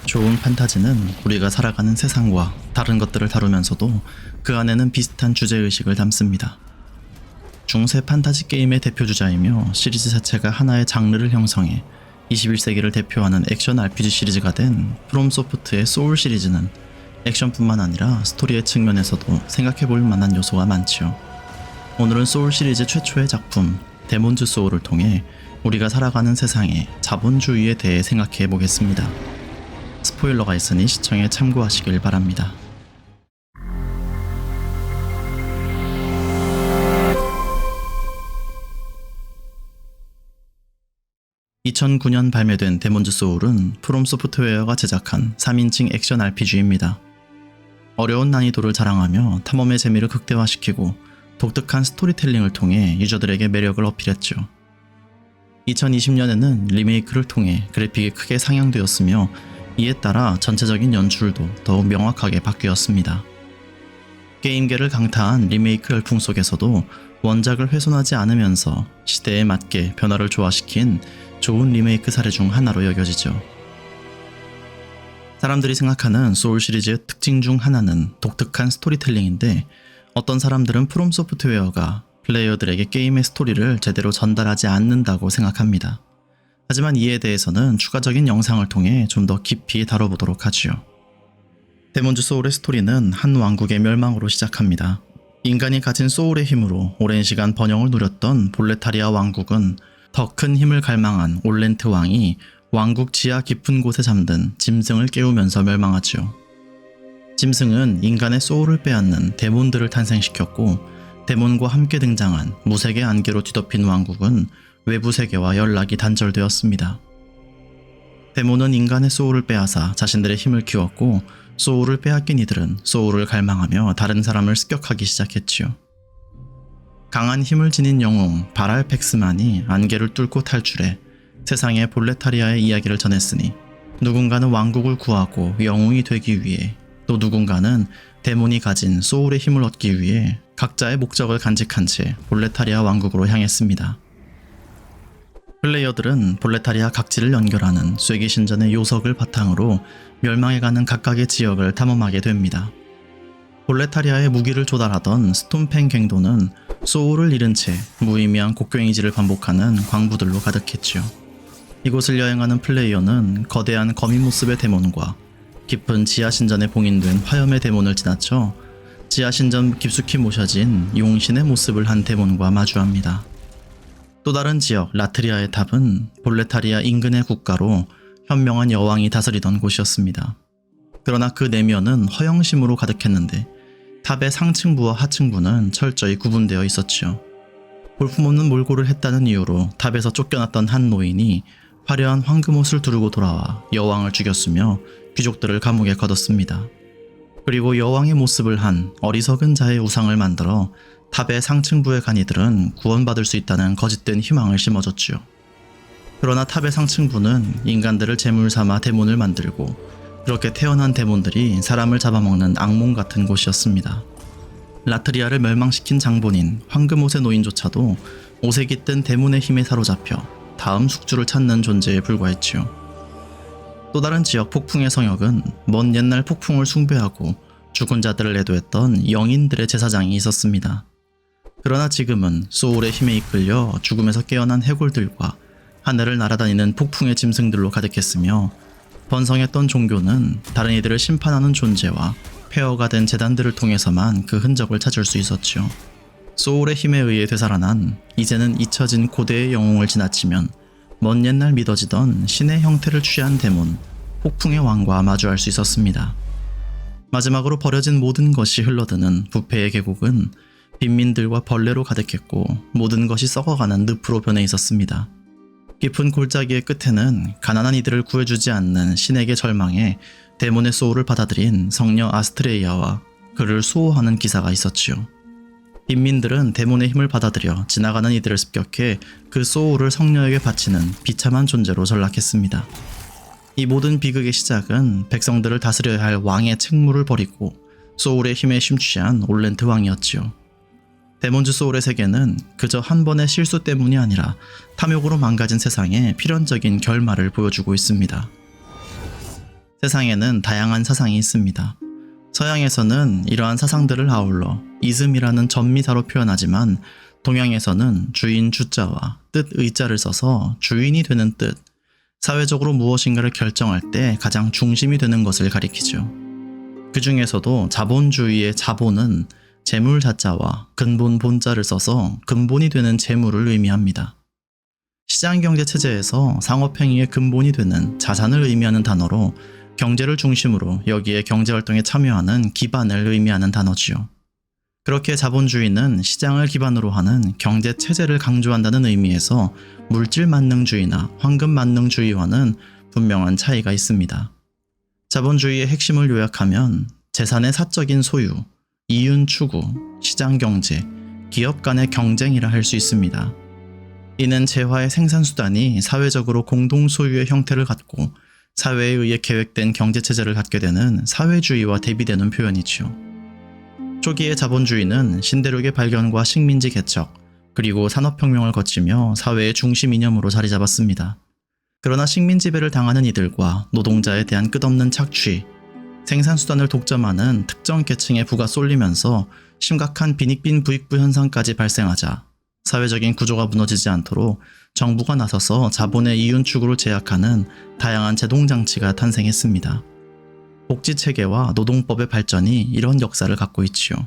좋은 판타지는 우리가 살아가는 세상과 다른 것들을 다루면서도 그 안에는 비슷한 주제의식을 담습니다. 중세 판타지 게임의 대표주자이며 시리즈 자체가 하나의 장르를 형성해 21세기를 대표하는 액션 RPG 시리즈가 된 프롬소프트의 소울 시리즈는 액션뿐만 아니라 스토리의 측면에서도 생각해볼 만한 요소가 많지요. 오늘은 소울 시리즈 최초의 작품 데몬즈 소울을 통해 우리가 살아가는 세상의 자본주의에 대해 생각해 보겠습니다. 스포일러가 있으니 시청에 참고하시길 바랍니다. 2009년 발매된 데몬즈 소울은 프롬 소프트웨어가 제작한 3인칭 액션 RPG입니다. 어려운 난이도를 자랑하며 탐험의 재미를 극대화시키고 독특한 스토리텔링을 통해 유저들에게 매력을 어필했죠. 2020년에는 리메이크를 통해 그래픽이 크게 상향되었으며 이에 따라 전체적인 연출도 더욱 명확하게 바뀌었습니다. 게임계를 강타한 리메이크 열풍 속에서도 원작을 훼손하지 않으면서 시대에 맞게 변화를 조화시킨 좋은 리메이크 사례 중 하나로 여겨지죠. 사람들이 생각하는 소울 시리즈의 특징 중 하나는 독특한 스토리텔링인데 어떤 사람들은 프롬 소프트웨어가 플레이어들에게 게임의 스토리를 제대로 전달하지 않는다고 생각합니다. 하지만 이에 대해서는 추가적인 영상을 통해 좀 더 깊이 다뤄보도록 하지요. 데몬즈 소울의 스토리는 한 왕국의 멸망으로 시작합니다. 인간이 가진 소울의 힘으로 오랜 시간 번영을 누렸던 볼레타리아 왕국은 더 큰 힘을 갈망한 올렌트 왕이 왕국 지하 깊은 곳에 잠든 짐승을 깨우면서 멸망하지요. 짐승은 인간의 소울을 빼앗는 데몬들을 탄생시켰고 데몬과 함께 등장한 무색의 안개로 뒤덮인 왕국은 외부 세계와 연락이 단절되었습니다. 데몬은 인간의 소울을 빼앗아 자신들의 힘을 키웠고 소울을 빼앗긴 이들은 소울을 갈망하며 다른 사람을 습격하기 시작했지요. 강한 힘을 지닌 영웅 바랄펙스만이 안개를 뚫고 탈출해 세상의 볼레타리아의 이야기를 전했으니 누군가는 왕국을 구하고 영웅이 되기 위해 또 누군가는 데몬이 가진 소울의 힘을 얻기 위해 각자의 목적을 간직한 채 볼레타리아 왕국으로 향했습니다. 플레이어들은 볼레타리아 각지를 연결하는 쇠기 신전의 요석을 바탕으로 멸망해가는 각각의 지역을 탐험하게 됩니다. 볼레타리아의 무기를 조달하던 스톰팽 갱도는 소울을 잃은 채 무의미한 곡괭이질을 반복하는 광부들로 가득했지요. 이곳을 여행하는 플레이어는 거대한 거미 모습의 데몬과 깊은 지하신전에 봉인된 화염의 데몬을 지나쳐 지하신전 깊숙이 모셔진 용신의 모습을 한 데몬과 마주합니다. 또 다른 지역 라트리아의 탑은 볼레타리아 인근의 국가로 현명한 여왕이 다스리던 곳이었습니다. 그러나 그 내면은 허영심으로 가득했는데 탑의 상층부와 하층부는 철저히 구분되어 있었지요. 볼품없는 몰골을 했다는 이유로 탑에서 쫓겨났던 한 노인이 화려한 황금옷을 두르고 돌아와 여왕을 죽였으며 귀족들을 감옥에 가뒀습니다. 그리고 여왕의 모습을 한 어리석은 자의 우상을 만들어 탑의 상층부에 간 이들은 구원받을 수 있다는 거짓된 희망을 심어줬지요. 그러나 탑의 상층부는 인간들을 제물 삼아 데몬을 만들고 그렇게 태어난 데몬들이 사람을 잡아먹는 악몽 같은 곳이었습니다. 라트리아를 멸망시킨 장본인 황금옷의 노인조차도 옷에 깃든 데몬의 힘에 사로잡혀 다음 숙주를 찾는 존재에 불과했지요. 또 다른 지역 폭풍의 성역은 먼 옛날 폭풍을 숭배하고 죽은 자들을 내도했던 영인들의 제사장이 있었습니다. 그러나 지금은 소울의 힘에 이끌려 죽음에서 깨어난 해골들과 하늘을 날아다니는 폭풍의 짐승들로 가득했으며 번성했던 종교는 다른 이들을 심판하는 존재와 폐허가 된 제단들을 통해서만 그 흔적을 찾을 수 있었지요. 소울의 힘에 의해 되살아난 이제는 잊혀진 고대의 영웅을 지나치면 먼 옛날 믿어지던 신의 형태를 취한 데몬 폭풍의 왕과 마주할 수 있었습니다. 마지막으로 버려진 모든 것이 흘러드는 부패의 계곡은 빈민들과 벌레로 가득했고 모든 것이 썩어가는 늪으로 변해 있었습니다. 깊은 골짜기의 끝에는 가난한 이들을 구해주지 않는 신에게 절망해 데몬의 소울을 받아들인 성녀 아스트레이아와 그를 수호하는 기사가 있었지요. 빈민들은 데몬의 힘을 받아들여 지나가는 이들을 습격해 그 소울을 성녀에게 바치는 비참한 존재로 전락했습니다. 이 모든 비극의 시작은 백성들을 다스려야 할 왕의 책무를 버리고 소울의 힘에 심취한 올렌트 왕이었지요. 데몬즈 소울의 세계는 그저 한 번의 실수 때문이 아니라 탐욕으로 망가진 세상의 필연적인 결말을 보여주고 있습니다. 세상에는 다양한 사상이 있습니다. 서양에서는 이러한 사상들을 아울러 이즘이라는 전미사로 표현하지만 동양에서는 주인 주자와 뜻 의자를 써서 주인이 되는 뜻, 사회적으로 무엇인가를 결정할 때 가장 중심이 되는 것을 가리키죠. 그 중에서도 자본주의의 자본은 재물 자자와 근본 본자를 써서 근본이 되는 재물을 의미합니다. 시장경제 체제에서 상업행위의 근본이 되는 자산을 의미하는 단어로 경제를 중심으로 여기에 경제활동에 참여하는 기반을 의미하는 단어지요. 그렇게 자본주의는 시장을 기반으로 하는 경제체제를 강조한다는 의미에서 물질만능주의나 황금만능주의와는 분명한 차이가 있습니다. 자본주의의 핵심을 요약하면 재산의 사적인 소유, 이윤 추구, 시장경제, 기업 간의 경쟁이라 할 수 있습니다. 이는 재화의 생산수단이 사회적으로 공동소유의 형태를 갖고 사회에 의해 계획된 경제체제를 갖게 되는 사회주의와 대비되는 표현이지요. 초기의 자본주의는 신대륙의 발견과 식민지 개척, 그리고 산업혁명을 거치며 사회의 중심 이념으로 자리 잡았습니다. 그러나 식민지배를 당하는 이들과 노동자에 대한 끝없는 착취, 생산수단을 독점하는 특정 계층에 부가 쏠리면서 심각한 빈익빈 부익부 현상까지 발생하자 사회적인 구조가 무너지지 않도록 정부가 나서서 자본의 이윤 추구를 제약하는 다양한 제동장치가 탄생했습니다. 복지체계와 노동법의 발전이 이런 역사를 갖고 있지요.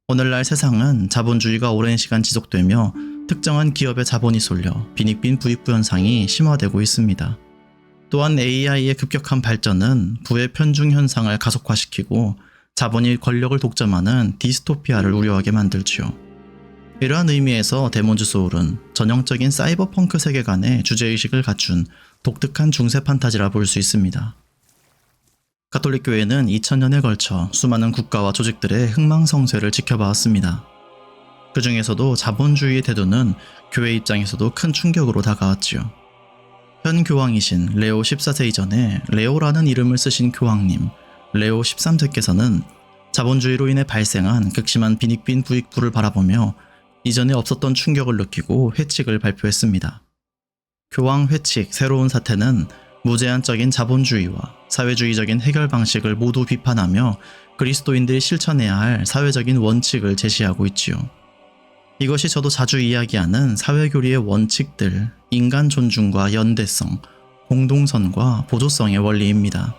오늘날 세상은 자본주의가 오랜 시간 지속되며 특정한 기업의 자본이 쏠려 빈익빈 부익부 현상이 심화되고 있습니다. 또한 AI의 급격한 발전은 부의 편중 현상을 가속화시키고 자본이 권력을 독점하는 디스토피아를 우려하게 만들지요. 이러한 의미에서 데몬즈 소울은 전형적인 사이버펑크 세계관의 주제의식을 갖춘 독특한 중세 판타지라 볼 수 있습니다. 가톨릭 교회는 2000년에 걸쳐 수많은 국가와 조직들의 흥망성쇠를 지켜봐왔습니다. 그 중에서도 자본주의의 태도는 교회 입장에서도 큰 충격으로 다가왔지요. 현 교황이신 레오 14세 이전에 레오라는 이름을 쓰신 교황님 레오 13세께서는 자본주의로 인해 발생한 극심한 빈익빈 부익부를 바라보며 이전에 없었던 충격을 느끼고 회칙을 발표했습니다. 교황 회칙 새로운 사태는 무제한적인 자본주의와 사회주의적인 해결 방식을 모두 비판하며 그리스도인들이 실천해야 할 사회적인 원칙을 제시하고 있지요. 이것이 저도 자주 이야기하는 사회교리의 원칙들, 인간 존중과 연대성, 공동선과 보조성의 원리입니다.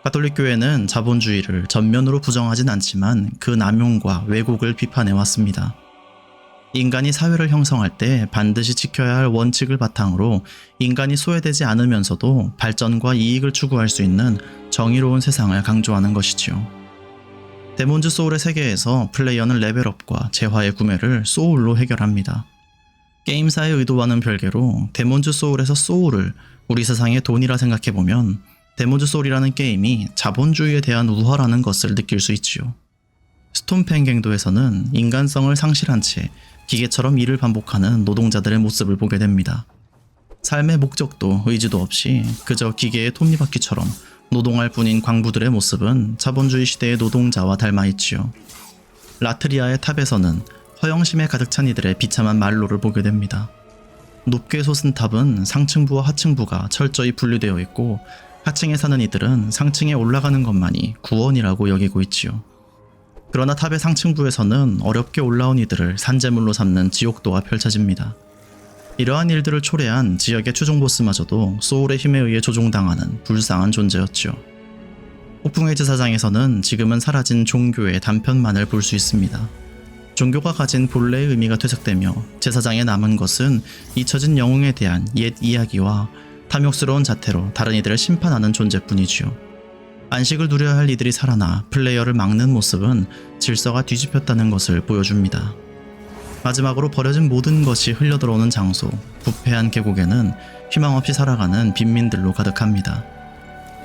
가톨릭 교회는 자본주의를 전면으로 부정하진 않지만 그 남용과 왜곡을 비판해왔습니다. 인간이 사회를 형성할 때 반드시 지켜야 할 원칙을 바탕으로 인간이 소외되지 않으면서도 발전과 이익을 추구할 수 있는 정의로운 세상을 강조하는 것이지요. 데몬즈 소울의 세계에서 플레이어는 레벨업과 재화의 구매를 소울로 해결합니다. 게임사의 의도와는 별개로 데몬즈 소울에서 소울을 우리 세상의 돈이라 생각해보면 데몬즈 소울이라는 게임이 자본주의에 대한 우화라는 것을 느낄 수 있지요. 스톰팽갱도에서는 인간성을 상실한 채 기계처럼 일을 반복하는 노동자들의 모습을 보게 됩니다. 삶의 목적도 의지도 없이 그저 기계의 톱니바퀴처럼 노동할 뿐인 광부들의 모습은 자본주의 시대의 노동자와 닮아있지요. 라트리아의 탑에서는 허영심에 가득 찬 이들의 비참한 말로를 보게 됩니다. 높게 솟은 탑은 상층부와 하층부가 철저히 분리되어 있고 하층에 사는 이들은 상층에 올라가는 것만이 구원이라고 여기고 있지요. 그러나 탑의 상층부에서는 어렵게 올라온 이들을 산재물로 삼는 지옥도가 펼쳐집니다. 이러한 일들을 초래한 지역의 최종 보스마저도 소울의 힘에 의해 조종당하는 불쌍한 존재였죠. 폭풍의 제사장에서는 지금은 사라진 종교의 단편만을 볼 수 있습니다. 종교가 가진 본래의 의미가 퇴색되며 제사장에 남은 것은 잊혀진 영웅에 대한 옛 이야기와 탐욕스러운 자태로 다른 이들을 심판하는 존재뿐이지요. 안식을 누려야 할 이들이 살아나 플레이어를 막는 모습은 질서가 뒤집혔다는 것을 보여줍니다. 마지막으로 버려진 모든 것이 흘려들어오는 장소, 부패한 계곡에는 희망 없이 살아가는 빈민들로 가득합니다.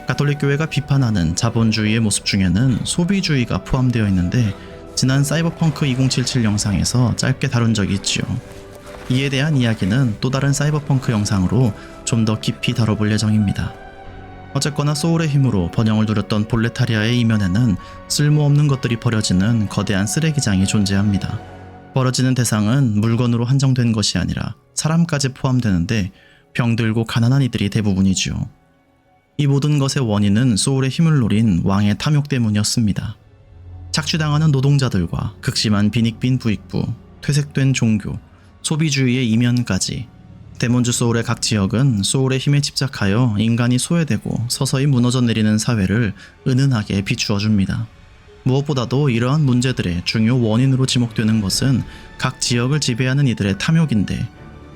가톨릭 교회가 비판하는 자본주의의 모습 중에는 소비주의가 포함되어 있는데 지난 사이버펑크 2077 영상에서 짧게 다룬 적이 있지요. 이에 대한 이야기는 또 다른 사이버펑크 영상으로 좀 더 깊이 다뤄볼 예정입니다. 어쨌거나 소울의 힘으로 번영을 누렸던 볼레타리아의 이면에는 쓸모없는 것들이 버려지는 거대한 쓰레기장이 존재합니다. 벌어지는 대상은 물건으로 한정된 것이 아니라 사람까지 포함되는데 병들고 가난한 이들이 대부분이지요. 이 모든 것의 원인은 소울의 힘을 노린 왕의 탐욕 때문이었습니다. 착취당하는 노동자들과 극심한 빈익빈 부익부, 퇴색된 종교, 소비주의의 이면까지 데몬즈 소울의 각 지역은 소울의 힘에 집착하여 인간이 소외되고 서서히 무너져 내리는 사회를 은은하게 비추어 줍니다. 무엇보다도 이러한 문제들의 중요 원인으로 지목되는 것은 각 지역을 지배하는 이들의 탐욕인데,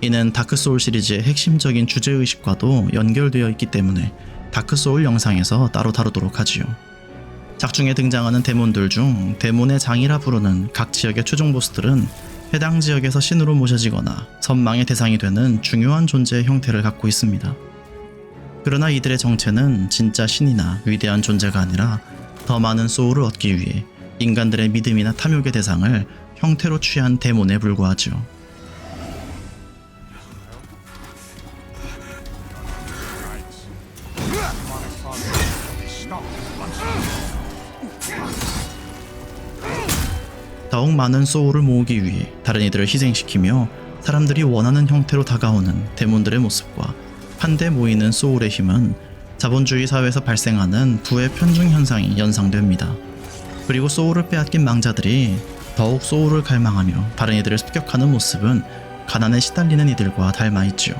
이는 다크소울 시리즈의 핵심적인 주제의식과도 연결되어 있기 때문에 다크소울 영상에서 따로 다루도록 하지요. 작중에 등장하는 데몬들 중 데몬의 장이라 부르는 각 지역의 최종 보스들은 해당 지역에서 신으로 모셔지거나 선망의 대상이 되는 중요한 존재의 형태를 갖고 있습니다. 그러나 이들의 정체는 진짜 신이나 위대한 존재가 아니라 더 많은 소울을 얻기 위해 인간들의 믿음이나 탐욕의 대상을 형태로 취한 데몬에 불과하죠. 더욱 많은 소울을 모으기 위해 다른 이들을 희생시키며 사람들이 원하는 형태로 다가오는 데몬들의 모습과 한데 모이는 소울의 힘은 자본주의 사회에서 발생하는 부의 편중 현상이 연상됩니다. 그리고 소울을 빼앗긴 망자들이 더욱 소울을 갈망하며 다른 이들을 습격하는 모습은 가난에 시달리는 이들과 닮아있지요.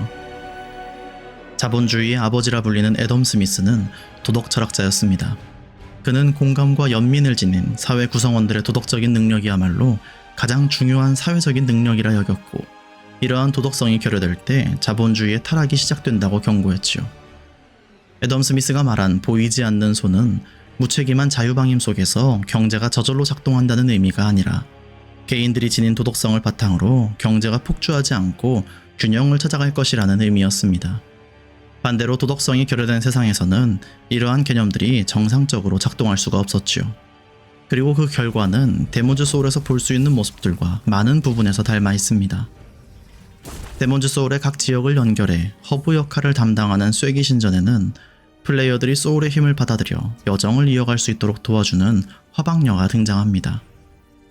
자본주의의 아버지라 불리는 애덤 스미스는 도덕 철학자였습니다. 그는 공감과 연민을 지닌 사회 구성원들의 도덕적인 능력이야말로 가장 중요한 사회적인 능력이라 여겼고, 이러한 도덕성이 결여될 때 자본주의의 타락이 시작된다고 경고했지요. 애덤 스미스가 말한 보이지 않는 손은 무책임한 자유방임 속에서 경제가 저절로 작동한다는 의미가 아니라 개인들이 지닌 도덕성을 바탕으로 경제가 폭주하지 않고 균형을 찾아갈 것이라는 의미였습니다. 반대로 도덕성이 결여된 세상에서는 이러한 개념들이 정상적으로 작동할 수가 없었지요. 그리고 그 결과는 데몬즈 소울에서 볼 수 있는 모습들과 많은 부분에서 닮아 있습니다. 데몬즈 소울의 각 지역을 연결해 허브 역할을 담당하는 쐐기 신전에는 플레이어들이 소울의 힘을 받아들여 여정을 이어갈 수 있도록 도와주는 화방녀가 등장합니다.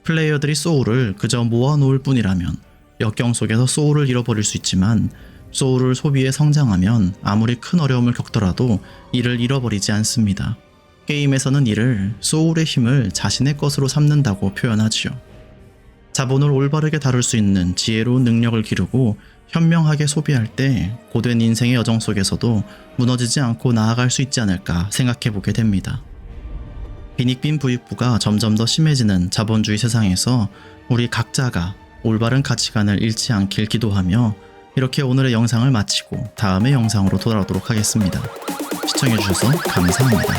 플레이어들이 소울을 그저 모아놓을 뿐이라면 역경 속에서 소울을 잃어버릴 수 있지만, 소울을 소비해 성장하면 아무리 큰 어려움을 겪더라도 이를 잃어버리지 않습니다. 게임에서는 이를 소울의 힘을 자신의 것으로 삼는다고 표현하지요. 자본을 올바르게 다룰 수 있는 지혜로운 능력을 기르고 현명하게 소비할 때 고된 인생의 여정 속에서도 무너지지 않고 나아갈 수 있지 않을까 생각해보게 됩니다. 빈익빈 부익부가 점점 더 심해지는 자본주의 세상에서 우리 각자가 올바른 가치관을 잃지 않길 기도하며 이렇게 오늘의 영상을 마치고 다음의 영상으로 돌아오도록 하겠습니다. 시청해주셔서 감사합니다.